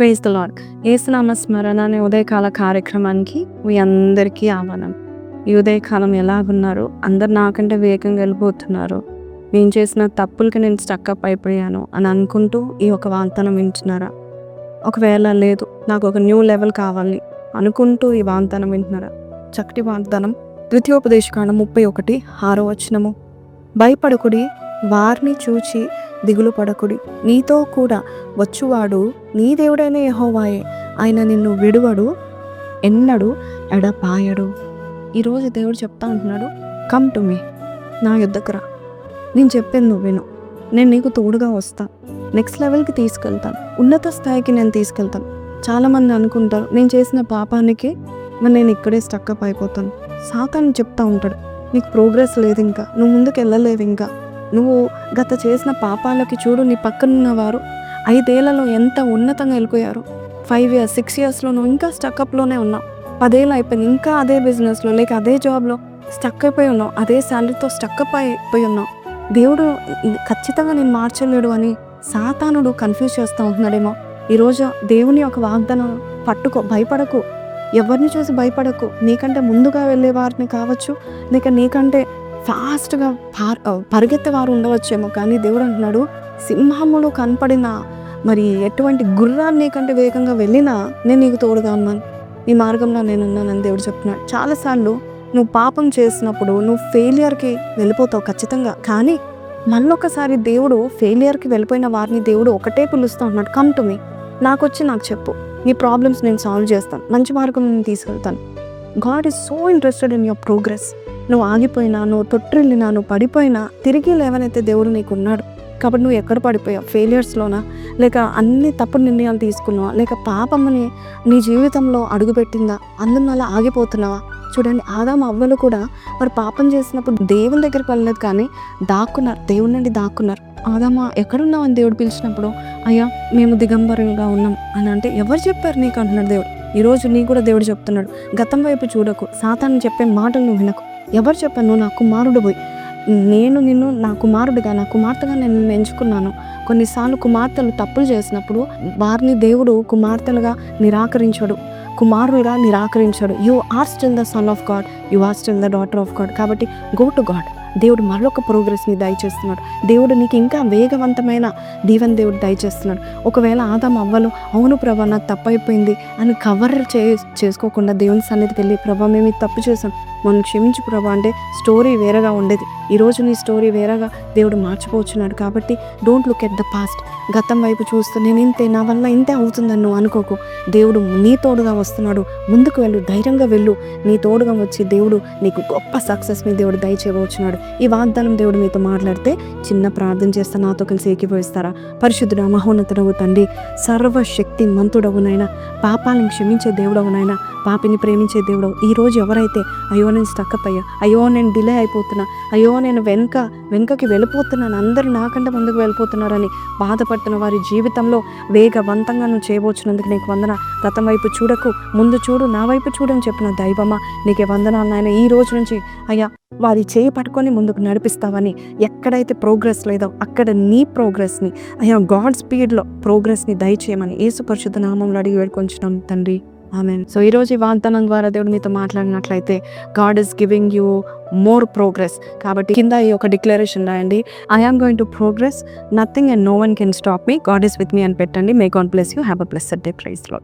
Praise the lord. యేసునామ స్మరణ అనే ఉదయకాల కార్యక్రమానికి మీ అందరికీ ఆహ్వానం. ఈ ఉదయకాలం ఎలాగున్నారు? అందరు నాకంటే వేగంగా వెళ్ళిపోతున్నారు, నేను చేసిన తప్పులకి నేను స్టక్అప్ అయిపోయాను అని అనుకుంటూ ఈ ఒక వాగ్దానం వింటున్నారా? ఒకవేళ లేదు, నాకు ఒక న్యూ లెవెల్ కావాలి అనుకుంటూ ఈ వాగ్దానం వింటున్నారా? చక్కటి వాగ్దానం. ద్వితీయోపదేశకాండం 31:6 భయపడకుడి, వారిని చూచి దిగులు పడకుడి, నీతో కూడా వచ్చువాడు నీ దేవుడైన యెహోవాయే, ఆయన నిన్ను విడువడు, ఎన్నడు ఎడపాయడు. ఈరోజు దేవుడు చెప్తా అంటున్నాడు, కమ్ టు మీ, నా యుద్ధకు రా, నేను చెప్పేది నువ్వు విను, నేను నీకు తోడుగా వస్తా, నెక్స్ట్ లెవెల్కి తీసుకెళ్తాను, ఉన్నత స్థాయికి నేను తీసుకెళ్తాను. చాలామంది అనుకుంటారు నేను చేసిన పాపానికి మరి నేను ఇక్కడే స్టక్అప్ అయిపోతాను. సాతాను చెప్తా ఉంటాడు, నీకు ప్రోగ్రెస్ లేదు, ఇంకా నువ్వు ముందుకు వెళ్ళలేదు, ఇంకా నువ్వు గత చేసిన పాపాలకి చూడు, నీ పక్కనున్న వారు 5 ఏళ్లలో ఎంత ఉన్నతంగా వెళ్ళిపోయారు. 5 years 6 yearsలో నువ్వు ఇంకా స్టక్అప్లోనే ఉన్నావు. 10 ఏళ్ళు అయిపోయింది, ఇంకా అదే బిజినెస్లో లేక అదే జాబ్లో స్టక్ అయిపోయి ఉన్నావు, అదే శాలరీతో స్టక్అప్ అయిపోయి ఉన్నావు. దేవుడు ఖచ్చితంగా నేను మార్చలేడు అని సాతానుడు కన్ఫ్యూజ్ చేస్తూ ఉంటున్నాడేమో. ఈరోజు దేవుని ఒక వాగ్దానం పట్టుకో, భయపడకు, ఎవరిని చూసి భయపడకు. నీకంటే ముందుగా వెళ్ళే వారిని కావచ్చు, లేక నీకంటే ఫాస్ట్గా పరిగెత్తేవారు ఉండవచ్చేమో, కానీ దేవుడు అంటున్నాడు, సింహములు కనపడిన మరి ఎటువంటి గుర్రాన్ని నీకంటే వేగంగా వెళ్ళినా నేను నీకు తోడుగా ఉన్నాను, నీ మార్గంలో నేను ఉన్నానని దేవుడు చెప్తున్నాడు. చాలాసార్లు నువ్వు పాపం చేసినప్పుడు నువ్వు ఫెయిలియర్కి వెళ్ళిపోతావు ఖచ్చితంగా, కానీ మళ్ళొకసారి దేవుడు ఫెయిలియర్కి వెళ్ళిపోయిన వారిని దేవుడు ఒకటే పిలుస్తూ ఉన్నాడు, కమ్ టు మీ, నాకు వచ్చి నాకు చెప్పు, నీ ప్రాబ్లమ్స్ నేను సాల్వ్ చేస్తాను, మంచి మార్గం నేను తీసుకెళ్తాను. God is so interested in your progress. నువ్వు ఆగిపోయినా, నువ్వు తొట్టిల్లినా, నువ్వు పడిపోయినా తిరిగి లేవనైతే దేవుడు నీకు ఉన్నాడు. కాబట్టి నువ్వు ఎక్కడ పడిపోయావు? ఫెయిలియర్స్లోనా, లేక అన్ని తప్పుడు నిర్ణయాలు తీసుకున్నావా, లేక పాపమని నీ జీవితంలో అడుగుపెట్టిందా, అందువల్ల అలా ఆగిపోతున్నావా? చూడండి, ఆదాము అవ్వలు కూడా మరి పాపం చేసినప్పుడు దేవుని దగ్గరికి వెళ్ళలేదు, కానీ దాక్కున్నారు, దేవుని నుండి దాక్కున్నారు. ఆదామా ఎక్కడున్నావు అని దేవుడు పిలిచినప్పుడు, అయ్యా మేము దిగంబరులుగా ఉన్నాం అని అంటే, ఎవరు చెప్పారు నీకు అంటున్నాడు దేవుడు. ఈరోజు నీకు కూడా దేవుడు చెప్తున్నాడు, గతం వైపు చూడకు, సాతాను చెప్పే మాటలు నువ్వు వినకు. ఎవరు చెప్పాను? నువ్వు నా కుమారుడు పోయి, నేను నిన్ను నా కుమారుడిగా, నా కుమార్తెగా నేను నిన్ను ఎంచుకున్నాను. కొన్నిసార్లు కుమార్తెలు తప్పులు చేసినప్పుడు వారిని దేవుడు కుమార్తెలుగా నిరాకరించడు, కుమారులుగా నిరాకరించాడు. You are still the son of God, you are still the daughter of God. కాబట్టి గో టు గాడ్. దేవుడు మరొక ప్రోగ్రెస్ని దయచేస్తున్నాడు. దేవుడు నీకు ఇంకా వేగవంతమైన దీవెన దేవుడు దయచేస్తున్నాడు. ఒకవేళ ఆదాము అవ్వలు అవును ప్రభా నాకు తప్పు అయిపోయింది అని కవర్ చేసుకోకుండా దేవుని సన్నిధికి వెళ్ళి, ప్రభా మేము ఇది తప్పు చేసాం, మనం క్షమించు ప్రభా అంటే స్టోరీ వేరేగా ఉండేది. ఈరోజు నీ స్టోరీ వేరేగా దేవుడు మార్చిపోతున్నాడు. కాబట్టి don't look at the past. గతం వైపు చూస్తూ నేను ఇంతే, నా వల్ల ఇంతే అవుతుందని నువ్వు అనుకోకు. దేవుడు నీ తోడుగా వస్తున్నాడు, ముందుకు వెళ్ళు, ధైర్యంగా వెళ్ళు. నీ తోడుగా వచ్చి దేవుడు నీకు గొప్ప సక్సెస్ని దేవుడు దయచేయబోతున్నాడు. ఈ వాగ్దానం దేవుడు మీతో మాట్లాడితే చిన్న ప్రార్థన చేస్తా, నాతో కలిసి ఏకీభవిస్తారా? పరిశుద్ధుడా, మహోన్నతుడవు తండ్రి, సర్వశక్తి మంతుడవునైనా, పాపాలను క్షమించే దేవుడవునైనా, పాపిని ప్రేమించే దేవుడవు. ఈరోజు ఎవరైతే అయ్యో నేను స్టక్అప్ అయ్యా, అయ్యో నేను డిలే అయిపోతున్నా, అయ్యో నేను వెనుకకి వెళ్ళిపోతున్నాను, అందరూ నాకంటే ముందుకు వెళ్ళిపోతున్నారని బాధపడుతున్న వారి జీవితంలో వేగవంతంగా నువ్వు చేయబోచున్నందుకు నీకు వందన. గతం వైపు చూడకు, ముందు చూడు, నా వైపు చూడని చెప్పిన దైవమా నీకే వందనాలు నాయన. ఈ రోజు నుంచి అయ్యా వారి చేయి పట్టుకొని ముందుకు నడిపిస్తావని, ఎక్కడైతే ప్రోగ్రెస్ లేదో అక్కడ నీ ప్రోగ్రెస్ని అయ్యా గాడ్ స్పీడ్లో ప్రోగ్రెస్ని దయచేయమని యేసు పరిశుద్ధ నామంలో అడిగి వేడుకొంచున్నాం తండ్రి, ఆమేన్. సో ఈరోజు ఈ వాగ్దానం ద్వారా దేవుడు మీతో మాట్లాడినట్లయితే, God is giving you more progress. కాబట్టి కింద ఈ ఒక డిక్లరేషన్ రాయండి, I am going to progress, nothing and no one can stop me, God is with me అని పెట్టండి. May God bless you, have a blessed day. Praise lord.